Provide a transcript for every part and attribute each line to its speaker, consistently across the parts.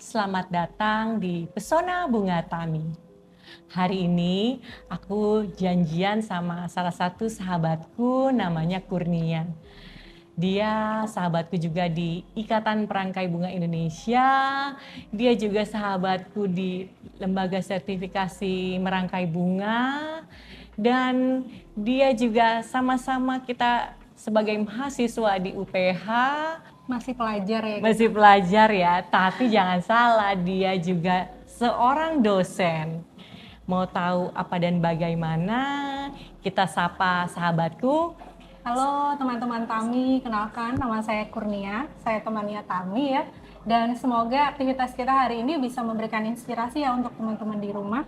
Speaker 1: selamat datang di Pesona Bunga Tami. Hari ini aku janjian sama salah satu sahabatku namanya Kurnia. Dia sahabatku juga di Ikatan Perangkai Bunga Indonesia. Dia juga sahabatku di Lembaga Sertifikasi Merangkai Bunga. Dan dia juga sama-sama kita sebagai mahasiswa di UPH.
Speaker 2: Masih pelajar ya?
Speaker 1: Masih pelajar ya, tapi jangan salah, dia juga seorang dosen. Mau tahu apa dan bagaimana? Kita sapa sahabatku.
Speaker 2: Halo teman-teman Tami, kenalkan nama saya Kurnia, saya temannya Tami ya. Dan semoga aktivitas kita hari ini bisa memberikan inspirasi ya untuk teman-teman di rumah.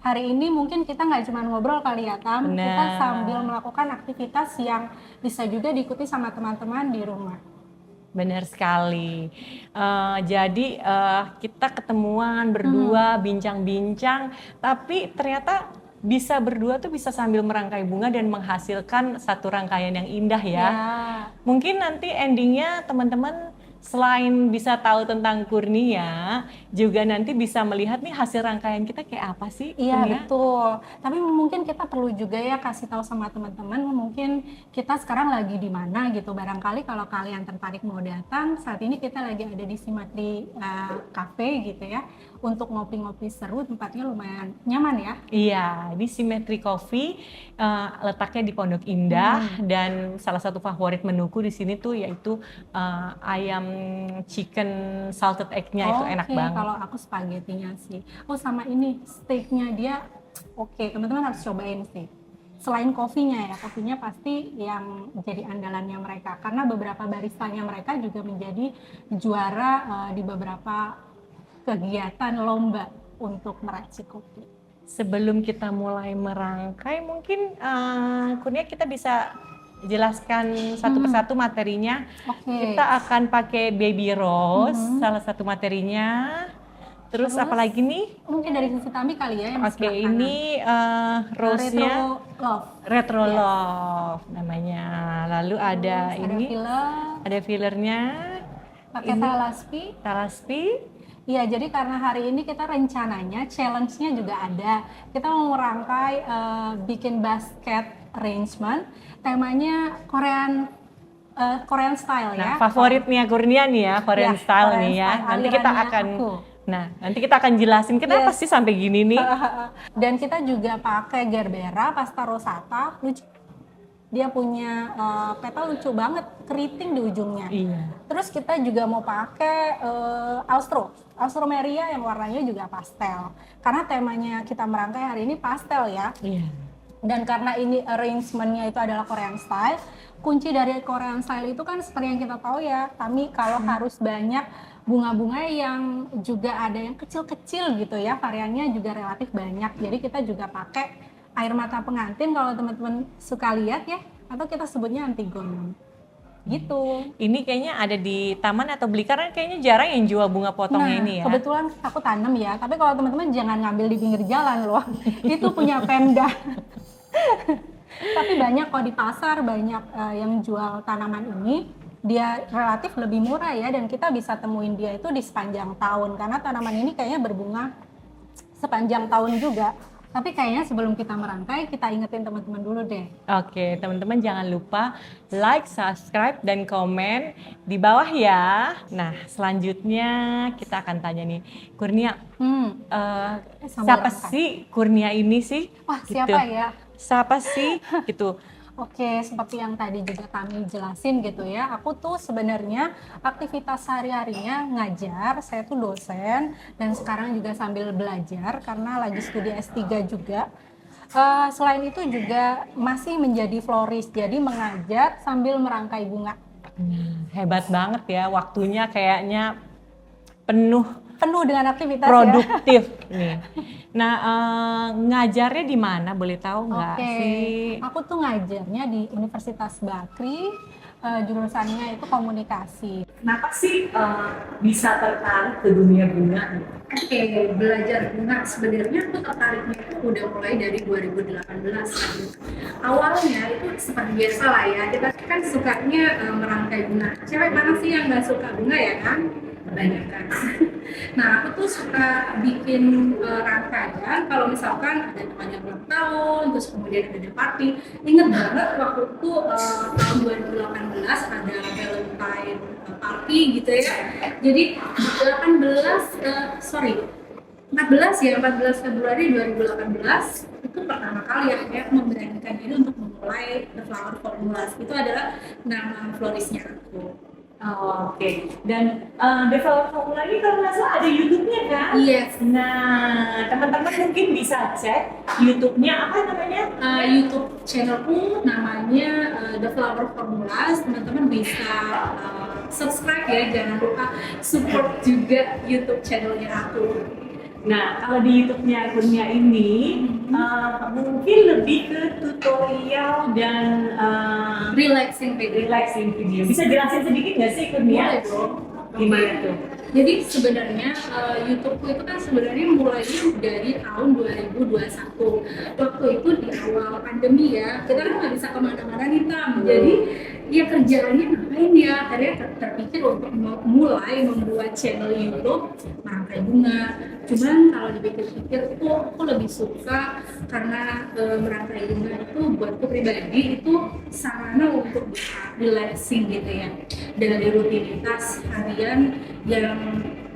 Speaker 2: Hari ini mungkin kita nggak cuma ngobrol kali ya Tam, kita sambil melakukan aktivitas yang bisa juga diikuti sama teman-teman di rumah.
Speaker 1: Benar sekali. Jadi kita ketemuan berdua, bincang-bincang, tapi ternyata bisa berdua tuh bisa sambil merangkai bunga dan menghasilkan satu rangkaian yang indah ya. Mungkin nanti endingnya teman-teman selain bisa tahu tentang Kurnia, juga nanti bisa melihat nih hasil rangkaian kita kayak apa sih.
Speaker 2: Iya
Speaker 1: Kurnia?
Speaker 2: betul, tapi mungkin kita perlu juga ya kasih tahu sama teman-teman mungkin kita sekarang lagi di mana gitu. Barangkali kalau kalian tertarik mau datang, saat ini kita lagi ada di Simatri Cafe gitu ya, untuk ngopi-ngopi seru, tempatnya lumayan nyaman ya.
Speaker 1: Iya, di Symmetry Coffee, letaknya di Pondok Indah, dan salah satu favorit menuku di sini tuh yaitu ayam chicken salted egg-nya itu enak banget.
Speaker 2: Kalau aku spagettinya sih. Oh sama ini steaknya dia, teman-teman harus cobain sih. Selain kopinya ya, kopinya pasti yang jadi andalannya mereka, karena beberapa baristanya mereka juga menjadi juara di beberapa kegiatan lomba untuk meracik kopi.
Speaker 1: Sebelum kita mulai merangkai, mungkin Kurnia kita bisa jelaskan satu persatu materinya. Kita akan pakai baby rose, salah satu materinya. Terus apalagi nih?
Speaker 2: Mungkin dari sisi Tami kali ya yang
Speaker 1: Oke, ini rose-nya Retro Love namanya. Lalu ada ini, ada fillernya.
Speaker 2: Pakai talaspi. Iya, jadi karena hari ini kita rencananya challenge-nya juga ada. Kita mau merangkai bikin basket arrangement, temanya Korean style ya.
Speaker 1: Favoritnya Kurnia nih ya, Korean style nih ya. Nanti kita akan jelasin kenapa sih sampai gini nih.
Speaker 2: Dan kita juga pakai Gerbera pasta rosata, lucu. Dia punya petal lucu banget, keriting di ujungnya. Terus kita juga mau pakai Alstroemeria yang warnanya juga pastel. Karena temanya kita merangkai hari ini pastel ya. Dan karena ini arrangement-nya itu adalah Korean style, kunci dari Korean style itu kan seperti yang kita tahu ya, Tami, kalau harus banyak bunga-bunga yang juga ada yang kecil-kecil gitu ya, variannya juga relatif banyak. Jadi kita juga pakai air mata pengantin kalau teman-teman suka lihat ya, atau kita sebutnya Antigon. Gitu.
Speaker 1: Ini kayaknya ada di taman atau beli, karena kayaknya jarang yang jual bunga potongnya ini ya.
Speaker 2: Kebetulan aku tanam ya, tapi kalau teman-teman jangan ngambil di pinggir jalan loh. Itu punya Pemda. Tapi banyak kok di pasar, banyak yang jual tanaman ini. Dia relatif lebih murah ya, dan kita bisa temuin dia itu di sepanjang tahun, karena tanaman ini kayaknya berbunga sepanjang tahun juga. Tapi kayaknya sebelum kita merangkai, kita ingetin teman-teman dulu deh.
Speaker 1: Oke, teman-teman jangan lupa like, subscribe, dan komen di bawah ya. Nah, selanjutnya kita akan tanya nih, Kurnia, siapa sih Kurnia ini sih?
Speaker 2: Wah, siapa ya?
Speaker 1: Siapa sih? Gitu.
Speaker 2: Oke, seperti yang tadi juga kami jelasin gitu ya, aku tuh sebenarnya aktivitas sehari-harinya ngajar, saya tuh dosen, dan sekarang juga sambil belajar karena lagi studi S3 juga. Selain itu juga masih menjadi florist, jadi mengajar sambil merangkai bunga.
Speaker 1: Hebat banget ya, waktunya kayaknya penuh
Speaker 2: dengan aktivitas
Speaker 1: produktif nih. Nah, ngajarnya di mana? Boleh tahu nggak sih?
Speaker 2: Aku tuh ngajarnya di Universitas Bakri, jurusannya itu komunikasi.
Speaker 1: Kenapa sih bisa tertarik ke dunia bunga?
Speaker 2: Belajar bunga sebenarnya aku tertariknya itu udah mulai dari 2018. Awalnya itu seperti biasa lah ya, kita kan sukanya merangkai bunga. Cewek mana sih yang nggak suka bunga ya kan? kebanyakan. Nah, aku tuh suka bikin rangkaian kalau misalkan ada temannya ulang tahun, terus kemudian ada party. Ingat banget waktu itu tahun 2018 ada Valentine party gitu ya. Jadi 14 Februari 2018 itu pertama kali ya memberanikan diri untuk memulai The Flower Formulas. Itu adalah nama florisnya aku.
Speaker 1: Oh, Oke. Dan The Flower Formula ini kalau nggak salah ada YouTube-nya kan?
Speaker 2: Yes.
Speaker 1: Nah, teman-teman mungkin bisa cek YouTube-nya apa namanya?
Speaker 2: YouTube channelku namanya The Flower Formulas. Teman-teman bisa subscribe ya, jangan lupa support juga YouTube channelnya aku.
Speaker 1: Nah, kalau di YouTube-nya Kurnia ini mungkin lebih ke tutorial dan
Speaker 2: relaxing
Speaker 1: video. Bisa jelasin sedikit nggak sih Kurnia?
Speaker 2: Boleh dong.
Speaker 1: Gimana tuh?
Speaker 2: Jadi sebenarnya YouTubeku itu kan sebenarnya mulai dari tahun 2021. Waktu itu di awal pandemi ya, kita kan nggak bisa kemana-mana nih Tam. Jadi ya kerjaannya ngapain ya? Akhirnya terpikir untuk mulai membuat channel YouTube merangkai bunga. Cuman kalau dipikir-pikir tuh aku lebih suka karena merangkai bunga itu buatku pribadi itu sarana untuk bisa relaxing gitu ya, dari rutinitas harian yang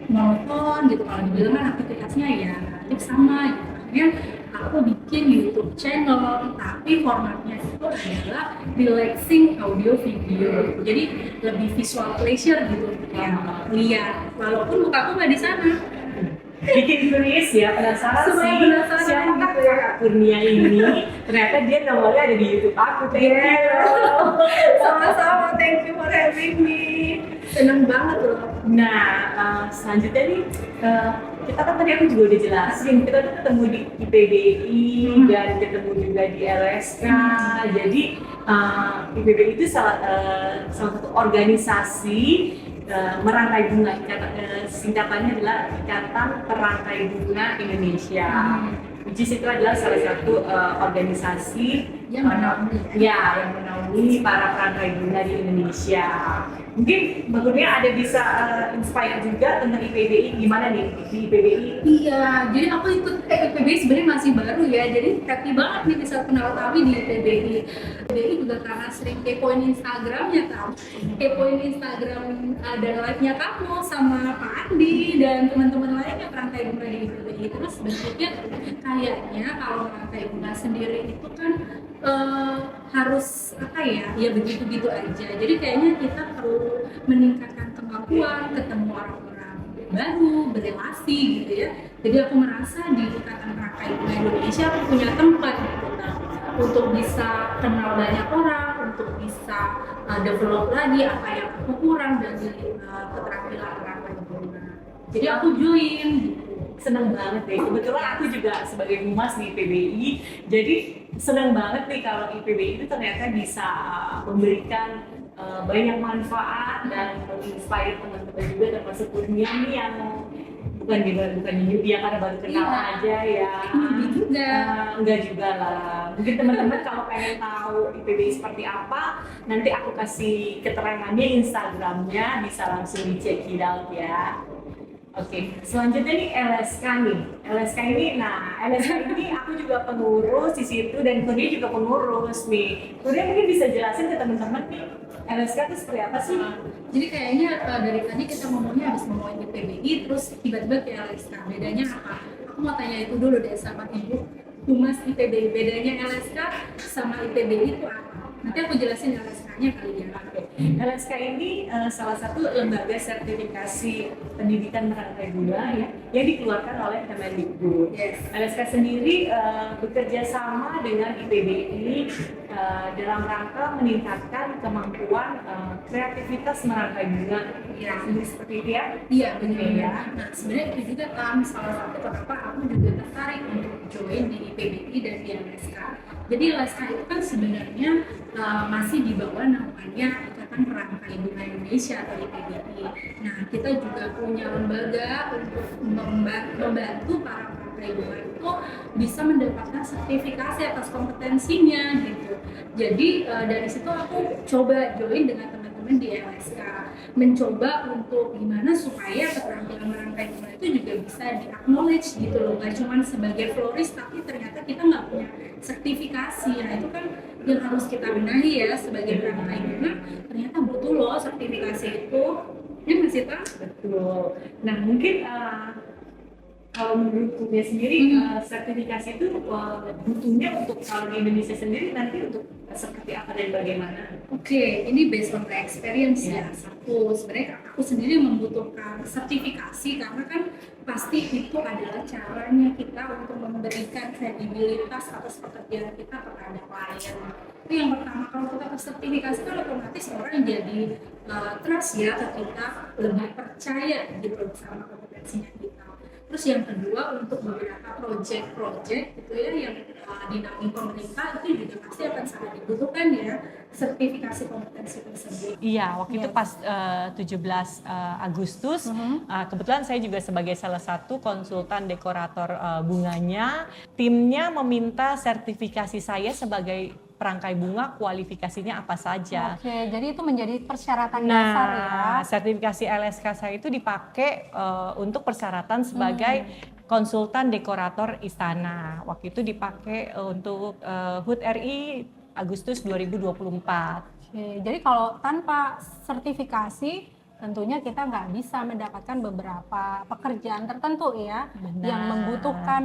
Speaker 2: monoton gitu. Kalau dibilang kan aktivitasnya ya relatif sama gitu. Akhirnya aku bikin YouTube channel, tapi formatnya itu adalah relaxing audio video. Jadi lebih visual pleasure gitu ya, lihat walaupun muka aku nggak di sana.
Speaker 1: Bikin curious ya, penasaran sih siapa
Speaker 2: gitu
Speaker 1: ya Kak Kurnia ini. Ternyata dia nomornya ada di YouTube aku. Thank you.
Speaker 2: Sama-sama, thank you for having me. Seneng banget loh.
Speaker 1: Nah, selanjutnya nih kita kan tadi aku juga udah jelasin, kita tuh ketemu di IPBI dan ketemu juga di LSK. Jadi IPBI itu salah satu organisasi merangkai bunga, singkatannya adalah Ikatan Perangkai Bunga Indonesia. Which is itu adalah salah satu organisasi
Speaker 2: yang
Speaker 1: menaungi para perangkai bunga di Indonesia. Mungkin Mbak Kurnia ada bisa inspire juga tentang IPBI, gimana nih di IPBI?
Speaker 2: Iya, jadi aku ikut IPBI sebenarnya masih baru ya, jadi happy banget nih bisa kenal kami di IPBI. IPBI juga karena sering kepoin Instagramnya kan, kepoin Instagram dan live-nya kamu sama Pak Andi dan teman-teman lainnya perangkai bunga di IPBI. Terus bentuknya kayaknya kalau perangkai bunga sendiri itu kan harus apa ya begitu-gitu aja. Jadi kayaknya kita perlu meningkatkan kemampuan, ketemu orang-orang baru, berelasi gitu ya. Jadi aku merasa di Ikatan Perangkai Bunga Indonesia aku punya tempat gitu, untuk bisa kenal banyak orang, untuk bisa develop lagi apa yang aku kurang dari keterampilan perangkai bunga. Jadi aku join gitu.
Speaker 1: Seneng banget deh, kebetulan aku juga sebagai humas di IPBI, jadi seneng banget nih kalau IPBI itu ternyata bisa memberikan banyak manfaat dan menginspire teman-teman juga, termasuk Kurnia nih yang bukan newbie ya, karena baru kenal aja ya.
Speaker 2: Newbie juga.
Speaker 1: Enggak juga lah. Mungkin teman-teman kalau pengen tahu IPBI seperti apa, nanti aku kasih keterangannya Instagramnya, bisa langsung dicek out ya. Oke, selanjutnya nih LSK nih. LSK ini aku juga pengurus di situ dan Kurnia juga pengurus nih. Kurnia mungkin bisa jelasin ke teman-teman nih, LSK itu seperti apa sih?
Speaker 2: Jadi kayaknya dari tadi kita ngomongnya habis ngomongin IPBI, terus tiba-tiba ke LSK. Bedanya apa? Aku mau tanya itu dulu deh sama Ibu Humas IPBI. Bedanya LSK sama IPBI itu apa? Nanti aku jelasin LSK-nya kali ya.
Speaker 1: LSK ini salah satu lembaga sertifikasi pendidikan merangkai bunga ya, yang dikeluarkan oleh Kemendikbud.
Speaker 2: Yes.
Speaker 1: LSK sendiri bekerja sama dengan IPBI dalam rangka meningkatkan kemampuan kreativitas merangkai bunga.
Speaker 2: Ya,
Speaker 1: seperti itu ya?
Speaker 2: Iya, benar ya. Nah, sebenarnya itu juga kan salah satu kenapa aku juga tertarik untuk join di IPBI dan di LSK. Jadi LSK itu kan sebenarnya masih di bawah namanya Ikatan Perangkai Bunga Indonesia atau IPBI. Nah, kita juga punya lembaga untuk membantu para merangkai bunga itu bisa mendapatkan sertifikasi atas kompetensinya gitu. Jadi dari situ aku coba join dengan teman-teman di LSK, mencoba untuk gimana supaya keterampilan merangkai bunga itu juga bisa di-acknowledge gitu loh, gak cuma sebagai florist tapi ternyata kita nggak punya sertifikasi. Nah itu kan yang harus kita benahi ya, sebagai merangkai bunga ternyata butuh loh sertifikasi itu. Ya nggak sih Pak?
Speaker 1: Betul. Nah mungkin kalau menurut Kurnia sendiri sertifikasi itu butuhnya untuk kalau di Indonesia sendiri nanti untuk seperti apa dan bagaimana?
Speaker 2: Oke, ini based on my experience ya. Satu, sebenarnya aku sendiri membutuhkan sertifikasi karena kan pasti itu adalah caranya kita untuk memberikan kredibilitas atas pekerjaan kita kepada klien. Itu yang pertama, kalau kita sertifikasi kan otomatis orang jadi trust ya, ketika lebih percaya gitu sama kompetensinya kita. Terus yang kedua, untuk beberapa project gitu ya yang dinaungi pemerintah itu juga pasti akan sangat dibutuhkan ya sertifikasi kompetensi tersebut.
Speaker 1: Iya, waktu itu pas 17 Agustus, kebetulan saya juga sebagai salah satu konsultan dekorator bunganya, timnya meminta sertifikasi saya sebagai perangkai bunga, kualifikasinya apa saja.
Speaker 2: Oke, jadi itu menjadi persyaratan dasar ya.
Speaker 1: Sertifikasi LSK saya itu dipakai untuk persyaratan sebagai konsultan dekorator istana. Waktu itu dipakai untuk HUT RI Agustus 2024.
Speaker 2: Oke, jadi kalau tanpa sertifikasi tentunya kita nggak bisa mendapatkan beberapa pekerjaan tertentu ya.
Speaker 1: Benar.
Speaker 2: Yang membutuhkan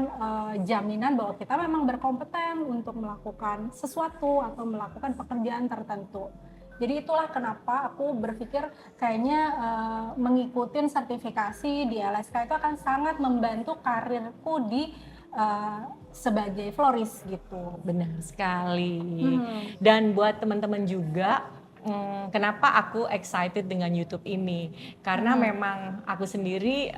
Speaker 2: jaminan bahwa kita memang berkompeten untuk melakukan sesuatu atau melakukan pekerjaan tertentu. Jadi itulah kenapa aku berpikir kayaknya mengikuti sertifikasi di LSK itu akan sangat membantu karirku di sebagai florist gitu.
Speaker 1: Benar sekali. Dan buat teman-teman juga, kenapa aku excited dengan YouTube ini? Karena memang aku sendiri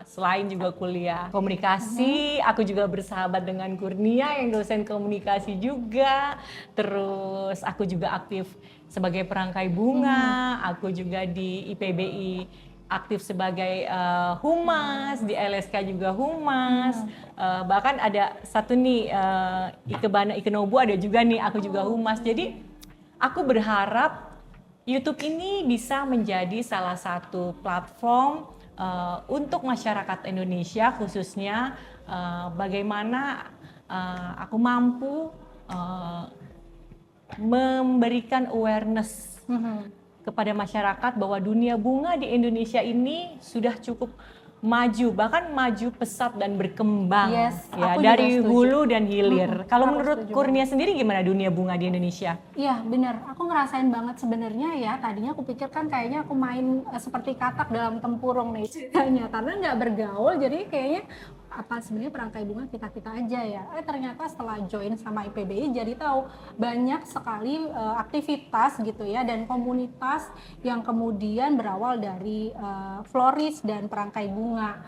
Speaker 1: selain juga kuliah komunikasi, aku juga bersahabat dengan Kurnia yang dosen komunikasi juga. Terus aku juga aktif sebagai perangkai bunga, aku juga di IPBI aktif sebagai humas, di LSK juga humas, bahkan ada satu nih Ikebana Ikenobu ada juga nih, aku juga humas. Jadi aku berharap YouTube ini bisa menjadi salah satu platform untuk masyarakat Indonesia, khususnya bagaimana aku mampu memberikan awareness kepada masyarakat bahwa dunia bunga di Indonesia ini sudah cukup maju, bahkan maju pesat dan berkembang, ya, dari hulu dan hilir. Kalau menurut Kurnia sendiri gimana dunia bunga di Indonesia?
Speaker 2: Iya benar, aku ngerasain banget sebenarnya ya. Tadinya aku pikir kan kayaknya aku main seperti katak dalam tempurung nih ceritanya, karena nggak bergaul, jadi kayaknya apa sebenarnya perangkai bunga kita aja ya. Ternyata setelah join sama IPBI jadi tahu banyak sekali aktivitas gitu ya, dan komunitas yang kemudian berawal dari florist dan perangkai bunga.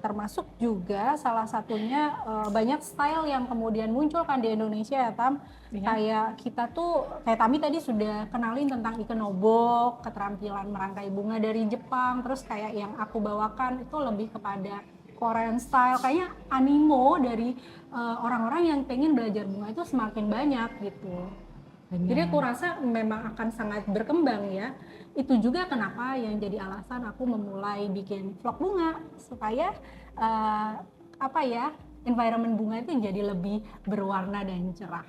Speaker 2: Termasuk juga salah satunya banyak style yang kemudian muncul kan di Indonesia ya Tam. Kayak kita tuh, kayak Tami tadi sudah kenalin tentang Ikenobo, keterampilan merangkai bunga dari Jepang. Terus kayak yang aku bawakan itu lebih kepada Korean style, kayaknya animo dari orang-orang yang pengen belajar bunga itu semakin banyak gitu. Benar. Jadi aku rasa memang akan sangat berkembang ya. Itu juga kenapa yang jadi alasan aku memulai bikin vlog bunga, supaya environment bunga itu jadi lebih berwarna dan cerah.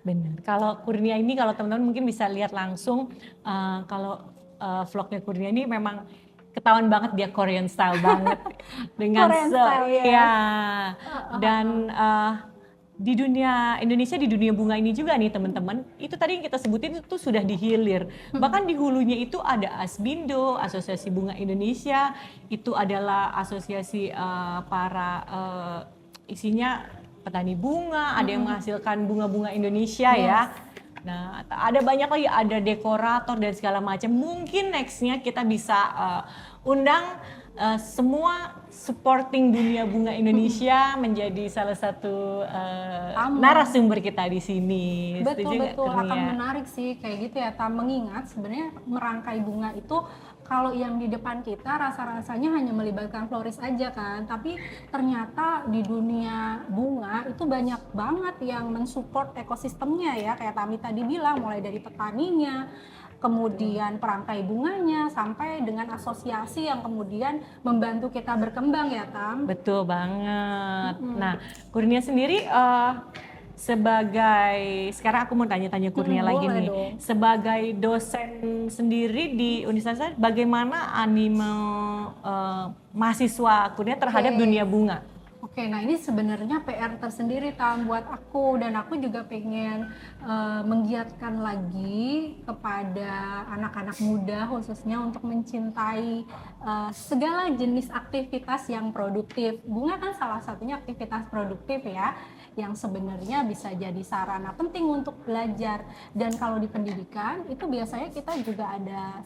Speaker 1: Benar. Kalau Kurnia ini, kalau teman-teman mungkin bisa lihat langsung, kalau vlognya Kurnia ini memang ketahuan banget dia Korean style banget dengan
Speaker 2: Korean style,
Speaker 1: ya. Dan di dunia Indonesia, di dunia bunga ini juga nih teman-teman, itu tadi yang kita sebutin itu sudah dihilir. Bahkan di hulunya itu ada Asbindo, Asosiasi Bunga Indonesia, itu adalah asosiasi para isinya petani bunga, ada yang menghasilkan bunga-bunga Indonesia ya. Nah, ada banyak lagi, ada dekorator dan segala macam. Mungkin nextnya kita bisa undang semua supporting dunia bunga Indonesia menjadi salah satu narasumber kita di sini.
Speaker 2: Betul, akan menarik sih kayak gitu ya Tam, mengingat sebenarnya merangkai bunga itu kalau yang di depan kita rasa-rasanya hanya melibatkan floris aja kan, tapi ternyata di dunia bunga itu banyak banget yang mensupport ekosistemnya ya, kayak Tami tadi bilang, mulai dari petaninya, kemudian perangkai bunganya, sampai dengan asosiasi yang kemudian membantu kita berkembang ya Tam.
Speaker 1: Betul banget. Nah, Kurnia sendiri sekarang aku mau tanya-tanya Kurnia lagi nih.
Speaker 2: Dong.
Speaker 1: Sebagai dosen sendiri di Universitas, bagaimana anime mahasiswa Kurnia terhadap dunia bunga?
Speaker 2: Oke, nah ini sebenarnya PR tersendiri Tam buat aku, dan aku juga pengen menggiatkan lagi kepada anak-anak muda khususnya untuk mencintai segala jenis aktivitas yang produktif. Bunga kan salah satunya aktivitas produktif ya, yang sebenarnya bisa jadi sarana penting untuk belajar. Dan kalau di pendidikan itu biasanya kita juga ada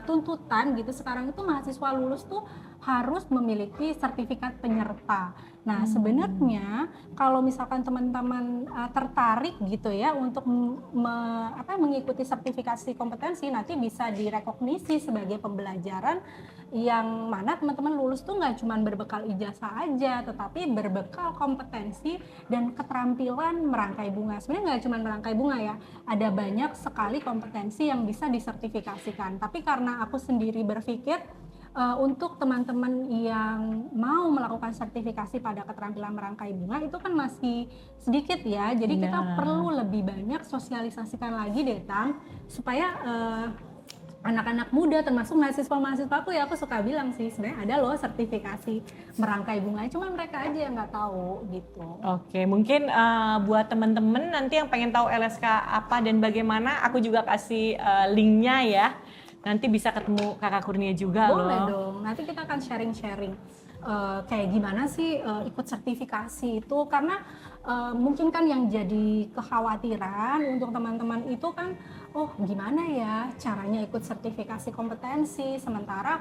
Speaker 2: tuntutan gitu, sekarang itu mahasiswa lulus tuh harus memiliki sertifikat penyerta. Nah, sebenarnya kalau misalkan teman-teman tertarik gitu ya untuk mengikuti sertifikasi kompetensi, nanti bisa direkognisi sebagai pembelajaran yang mana teman-teman lulus tuh nggak cuma berbekal ijazah aja, tetapi berbekal kompetensi dan keterampilan merangkai bunga. Sebenarnya nggak cuma merangkai bunga ya, ada banyak sekali kompetensi yang bisa disertifikasikan. Tapi karena aku sendiri berpikir untuk teman-teman yang mau melakukan sertifikasi pada keterampilan merangkai bunga itu kan masih sedikit ya, jadi kita perlu lebih banyak sosialisasikan lagi deh Tam, supaya anak-anak muda termasuk mahasiswa-mahasiswa aku ya, aku suka bilang sih sebenarnya ada loh sertifikasi merangkai bunga, cuma mereka aja yang nggak tahu gitu.
Speaker 1: Oke, mungkin buat teman-teman nanti yang pengen tahu LSK apa dan bagaimana, aku juga kasih linknya ya. Nanti bisa ketemu Kakak Kurnia juga.
Speaker 2: Boleh
Speaker 1: loh.
Speaker 2: dong, nanti kita akan sharing-sharing kayak gimana sih ikut sertifikasi itu, karena mungkin kan yang jadi kekhawatiran untuk teman-teman itu kan, oh gimana ya caranya ikut sertifikasi kompetensi, sementara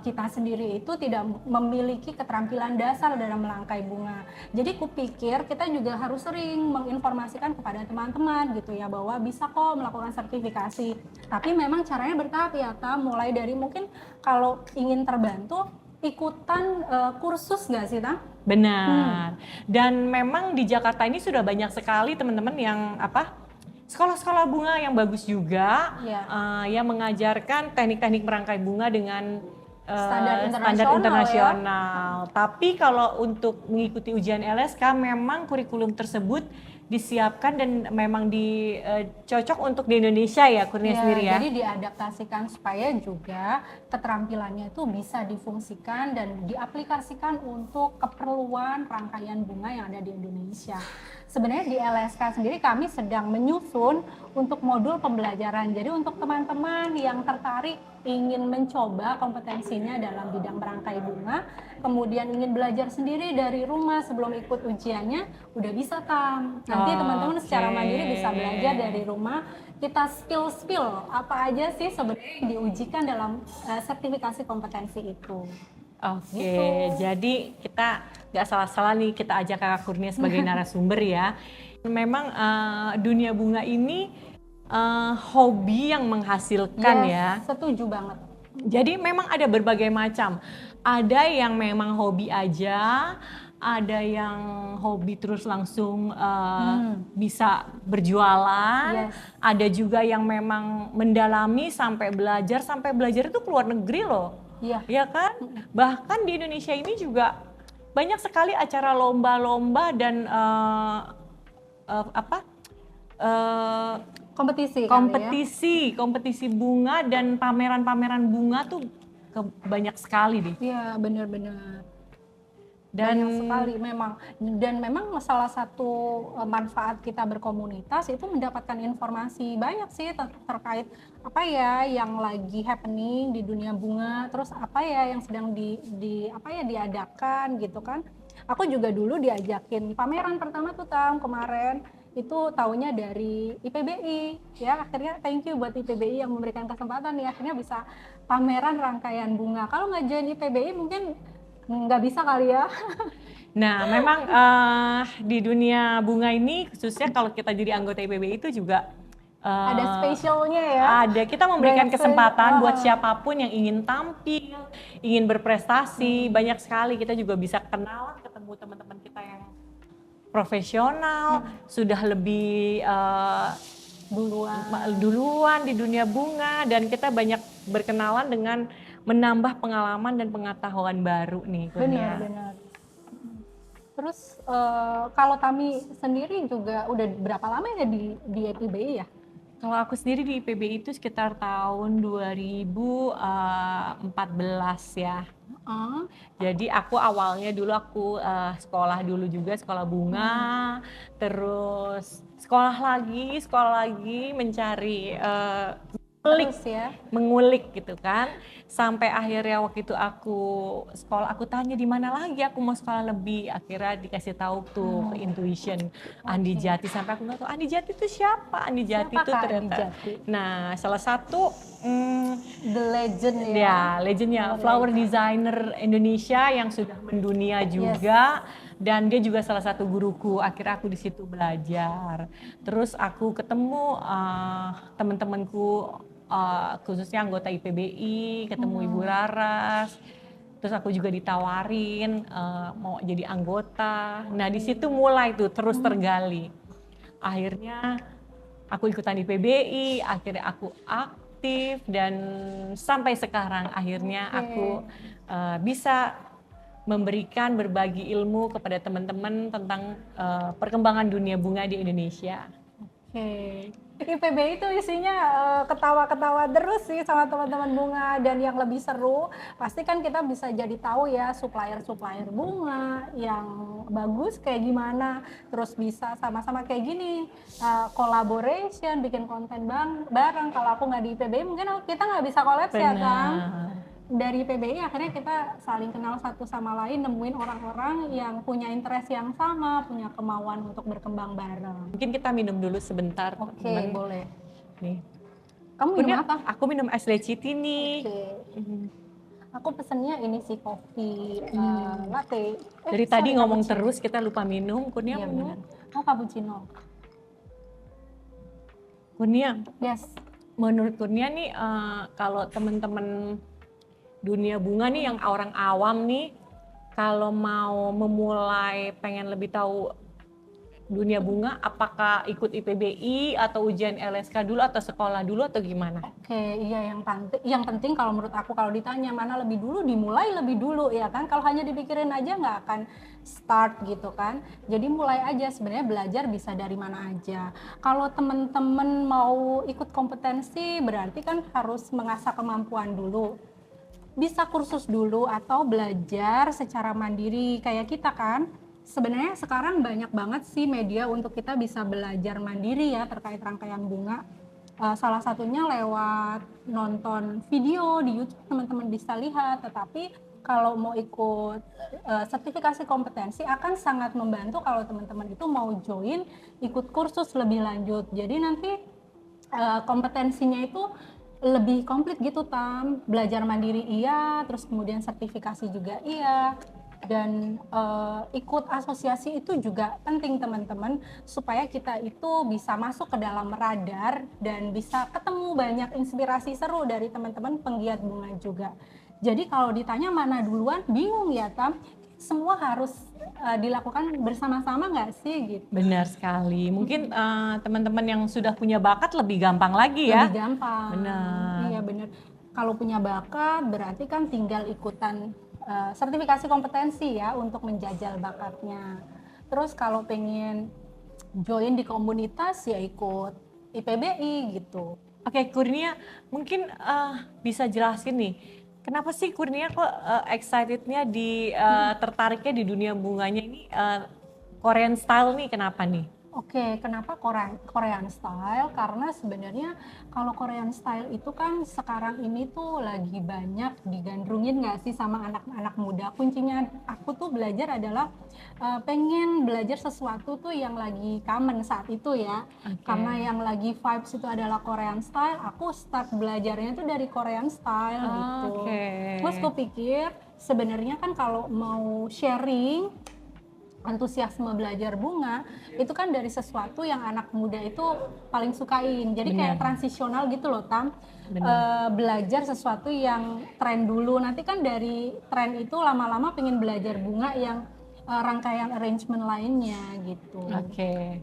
Speaker 2: kita sendiri itu tidak memiliki keterampilan dasar dalam merangkai bunga. Jadi kupikir kita juga harus sering menginformasikan kepada teman-teman gitu ya, bahwa bisa kok melakukan sertifikasi. Tapi memang caranya bertahap ya Tam, mulai dari mungkin kalau ingin terbantu ikutan kursus nggak sih Tam?
Speaker 1: Benar. Dan memang di Jakarta ini sudah banyak sekali teman-teman yang sekolah-sekolah bunga yang bagus juga, yang mengajarkan teknik-teknik merangkai bunga dengan standar internasional. Ya. Tapi kalau untuk mengikuti ujian LSK memang kurikulum tersebut disiapkan dan memang cocok untuk di Indonesia ya, Kurnia sendiri ya.
Speaker 2: Jadi diadaptasikan supaya juga keterampilannya itu bisa difungsikan dan diaplikasikan untuk keperluan rangkaian bunga yang ada di Indonesia. Sebenarnya di LSK sendiri kami sedang menyusun untuk modul pembelajaran. Jadi untuk teman-teman yang tertarik ingin mencoba kompetensinya dalam bidang merangkai bunga, kemudian ingin belajar sendiri dari rumah sebelum ikut ujiannya, udah bisa Tam. Nanti teman-teman secara mandiri bisa belajar dari rumah. Kita spill apa aja sih sebenarnya yang diujikan dalam sertifikasi kompetensi itu.
Speaker 1: Oke,
Speaker 2: gitu.
Speaker 1: Jadi kita nggak salah-salah nih kita ajak Kakak Kurnia sebagai narasumber ya. Memang dunia bunga ini hobi yang menghasilkan ya.
Speaker 2: Setuju banget.
Speaker 1: Jadi memang ada berbagai macam. Ada yang memang hobi aja, ada yang hobi terus langsung bisa berjualan, ada juga yang memang mendalami sampai belajar itu keluar negeri loh. Ya kan? Bahkan di Indonesia ini juga banyak sekali acara lomba-lomba dan kompetisi bunga dan pameran-pameran bunga tuh banyak sekali deh.
Speaker 2: Iya, benar-benar. Banyak sekali memang, dan memang salah satu manfaat kita berkomunitas itu mendapatkan informasi banyak sih terkait apa ya yang lagi happening di dunia bunga, terus apa ya yang sedang diadakan gitu kan. Aku juga dulu diajakin pameran pertama tuh Tam kemarin itu taunya dari IPBI ya. Akhirnya thank you buat IPBI yang memberikan kesempatan ya, akhirnya bisa pameran rangkaian bunga. Kalau nggak join IPBI mungkin nggak bisa kali ya.
Speaker 1: Nah, memang di dunia bunga ini khususnya kalau kita jadi anggota IPBI itu juga
Speaker 2: Ada spesialnya ya.
Speaker 1: ada, kita memberikan
Speaker 2: Banyak
Speaker 1: kesempatan buat siapapun yang ingin tampil, ingin berprestasi. Banyak sekali kita juga bisa kenalan, ketemu teman-teman kita yang profesional, sudah lebih duluan di dunia bunga, dan kita banyak berkenalan dengan menambah pengalaman dan pengetahuan baru nih.
Speaker 2: Benar. Terus kalau Tami sendiri juga udah berapa lama ya di IPBI ya?
Speaker 1: Kalau aku sendiri di IPBI itu sekitar tahun 2014 ya. Jadi aku awalnya dulu aku sekolah dulu juga, sekolah bunga, terus sekolah lagi mencari mengulik gitu kan, sampai akhirnya waktu itu aku sekolah, aku tanya di mana lagi aku mau sekolah lebih, akhirnya dikasih tahu tuh ke Intuition Andi Jati, sampai aku nggak tahu Andi Jati itu siapa. Andi Jati itu ternyata nah salah satu
Speaker 2: the legend ya,
Speaker 1: legendnya flower designer Indonesia yang sudah mendunia juga. Dan dia juga salah satu guruku. Akhirnya aku di situ belajar. Terus aku ketemu teman-temanku, khususnya anggota IPBI, ketemu Ibu Raras. Terus aku juga ditawarin mau jadi anggota. Nah di situ mulai tuh terus tergali. Akhirnya aku ikutan IPBI, akhirnya aku aktif, dan sampai sekarang akhirnya aku bisa memberikan berbagi ilmu kepada teman-teman tentang perkembangan dunia bunga di Indonesia.
Speaker 2: IPBI itu isinya ketawa-ketawa terus sih sama teman-teman bunga, dan yang lebih seru pasti kan kita bisa jadi tahu ya supplier bunga yang bagus kayak gimana, terus bisa sama-sama kayak gini collaboration, bikin konten bareng. Kalau aku nggak di IPBI mungkin kita nggak bisa collab ya kan. Dari PBI akhirnya kita saling kenal satu sama lain, nemuin orang-orang yang punya interest yang sama, punya kemauan untuk berkembang bareng.
Speaker 1: Mungkin kita minum dulu sebentar.
Speaker 2: Oke, boleh.
Speaker 1: Nih.
Speaker 2: Kamu minum apa?
Speaker 1: Aku minum es leciti nih.
Speaker 2: Aku pesennya ini sih kopi latte.
Speaker 1: Dari tadi ngomong terus kita lupa minum. Kurnia minum?
Speaker 2: Oh, cappuccino.
Speaker 1: Kurnia.
Speaker 2: Yes.
Speaker 1: Menurut Kurnia nih kalau teman-teman dunia bunga nih yang orang awam nih, kalau mau memulai pengen lebih tahu dunia bunga, apakah ikut IPBI atau ujian LSK dulu atau sekolah dulu atau gimana?
Speaker 2: Iya, yang penting kalau menurut aku, kalau ditanya mana lebih dulu, dimulai lebih dulu ya kan. Kalau hanya dipikirin aja nggak akan start gitu kan. Jadi mulai aja, sebenarnya belajar bisa dari mana aja. Kalau teman-teman mau ikut kompetensi berarti kan harus mengasah kemampuan dulu. Bisa kursus dulu atau belajar secara mandiri kayak kita kan. Sebenarnya sekarang banyak banget sih media untuk kita bisa belajar mandiri ya terkait rangkaian bunga. Salah satunya lewat nonton video di YouTube, teman-teman bisa lihat. Tetapi kalau mau ikut sertifikasi kompetensi akan sangat membantu kalau teman-teman itu mau join ikut kursus lebih lanjut. Jadi nanti kompetensinya itu lebih komplit gitu Tam, belajar mandiri iya, terus kemudian sertifikasi juga iya, dan ikut asosiasi itu juga penting teman-teman, supaya kita itu bisa masuk ke dalam radar dan bisa ketemu banyak inspirasi seru dari teman-teman penggiat bunga juga. Jadi kalau ditanya mana duluan, bingung ya Tam, semua harus dilakukan bersama-sama nggak sih gitu?
Speaker 1: Benar sekali. Mungkin teman-teman yang sudah punya bakat lebih gampang lagi ya.
Speaker 2: Lebih gampang.
Speaker 1: Benar.
Speaker 2: Iya benar. Kalau punya bakat berarti kan tinggal ikutan sertifikasi kompetensi ya untuk menjajal bakatnya. Terus kalau pengen join di komunitas ya ikut IPBI gitu.
Speaker 1: Oke, Kurnia mungkin bisa jelasin nih, kenapa sih Kurnia kok excitednya tertariknya di dunia bunganya ini Korean style nih, kenapa nih?
Speaker 2: Oke, kenapa Korean style? Karena sebenarnya kalau Korean style itu kan sekarang ini tuh lagi banyak digandrungin nggak sih sama anak-anak muda. Kuncinya aku tuh belajar adalah pengen belajar sesuatu tuh yang lagi common saat itu ya. Karena yang lagi vibes itu adalah Korean style, aku start belajarnya tuh dari Korean style gitu. Terus aku pikir sebenarnya kan kalau mau sharing antusiasme belajar bunga itu kan dari sesuatu yang anak muda itu paling sukain. Jadi kayak transisional gitu loh, Tam. Belajar sesuatu yang tren dulu. Nanti kan dari tren itu lama-lama pengen belajar bunga yang rangkaian arrangement lainnya gitu.
Speaker 1: Oke.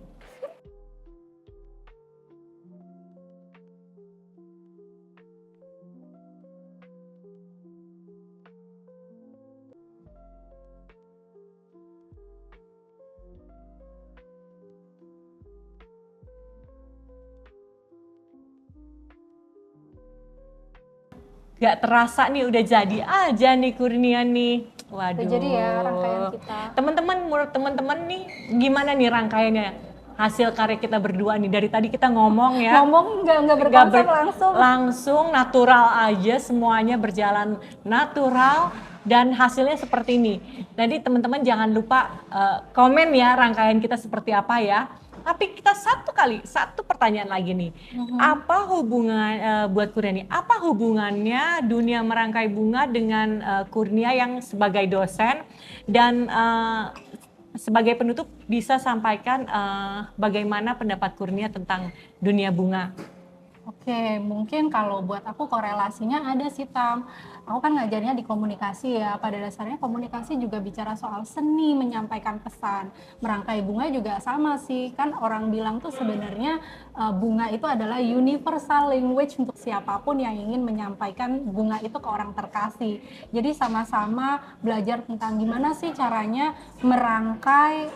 Speaker 1: Gak terasa nih udah jadi aja nih Kurnia nih. Waduh.
Speaker 2: Jadi ya rangkaian kita.
Speaker 1: Teman-teman, menurut teman-teman nih gimana nih rangkaiannya? Hasil karya kita berdua nih, dari tadi kita ngomong ya.
Speaker 2: Ngomong nggak berkonsep langsung.
Speaker 1: Langsung natural aja, semuanya berjalan natural dan hasilnya seperti ini. Jadi teman-teman jangan lupa komen ya rangkaian kita seperti apa ya. Tapi kita satu pertanyaan lagi nih. Apa hubungan buat Kurnia nih? Apa hubungannya dunia merangkai bunga dengan Kurnia yang sebagai dosen dan sebagai penutup bisa sampaikan bagaimana pendapat Kurnia tentang dunia bunga?
Speaker 2: Oke, mungkin kalau buat aku korelasinya ada sih, Tam. Aku kan ngajarnya di komunikasi ya, pada dasarnya komunikasi juga bicara soal seni menyampaikan pesan. Merangkai bunga juga sama sih, kan orang bilang tuh sebenarnya bunga itu adalah universal language untuk siapapun yang ingin menyampaikan bunga itu ke orang terkasih. Jadi sama-sama belajar tentang gimana sih caranya merangkai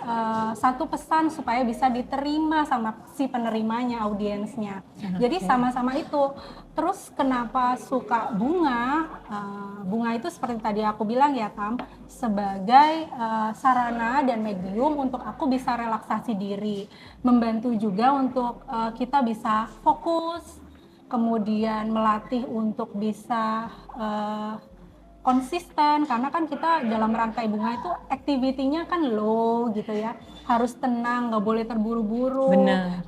Speaker 2: satu pesan supaya bisa diterima sama si penerimanya, audiensnya. Jadi sama-sama itu. Terus kenapa suka bunga? Bunga itu seperti tadi aku bilang ya, Tam, sebagai sarana dan medium untuk aku bisa relaksasi diri, membantu juga untuk kita bisa fokus, kemudian melatih untuk bisa konsisten, karena kan kita dalam rangkai bunga itu activity-nya kan low gitu ya, harus tenang, nggak boleh terburu-buru,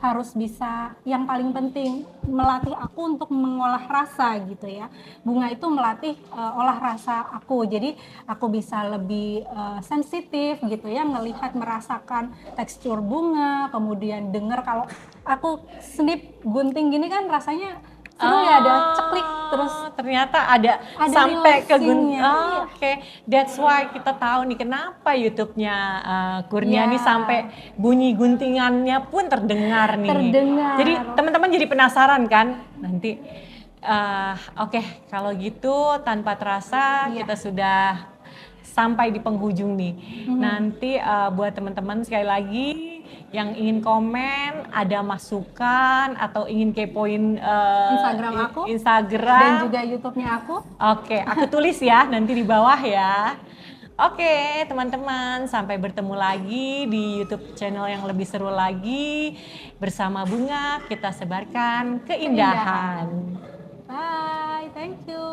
Speaker 2: harus bisa, yang paling penting melatih aku untuk mengolah rasa gitu ya. Bunga itu melatih olah rasa aku, jadi aku bisa lebih sensitif gitu ya, ngelihat merasakan tekstur bunga, kemudian dengar kalau aku snip gunting gini kan rasanya seru ya, ada ceklik terus
Speaker 1: ternyata ada sampai ke gunting.
Speaker 2: Iya.
Speaker 1: Oke. That's why kita tahu nih kenapa YouTube-nya Kurnia nih sampai bunyi guntingannya pun terdengar nih. Jadi teman-teman jadi penasaran kan nanti. Oke, kalau gitu tanpa terasa kita sudah sampai di penghujung nih. Nanti buat teman-teman sekali lagi yang ingin komen, ada masukan atau ingin kepoin
Speaker 2: Instagram aku, dan juga YouTube-nya aku.
Speaker 1: Oke, aku tulis ya nanti di bawah ya. Oke, teman-teman, sampai bertemu lagi di YouTube channel yang lebih seru lagi. Bersama Bunga kita sebarkan keindahan.
Speaker 2: Bye, thank you.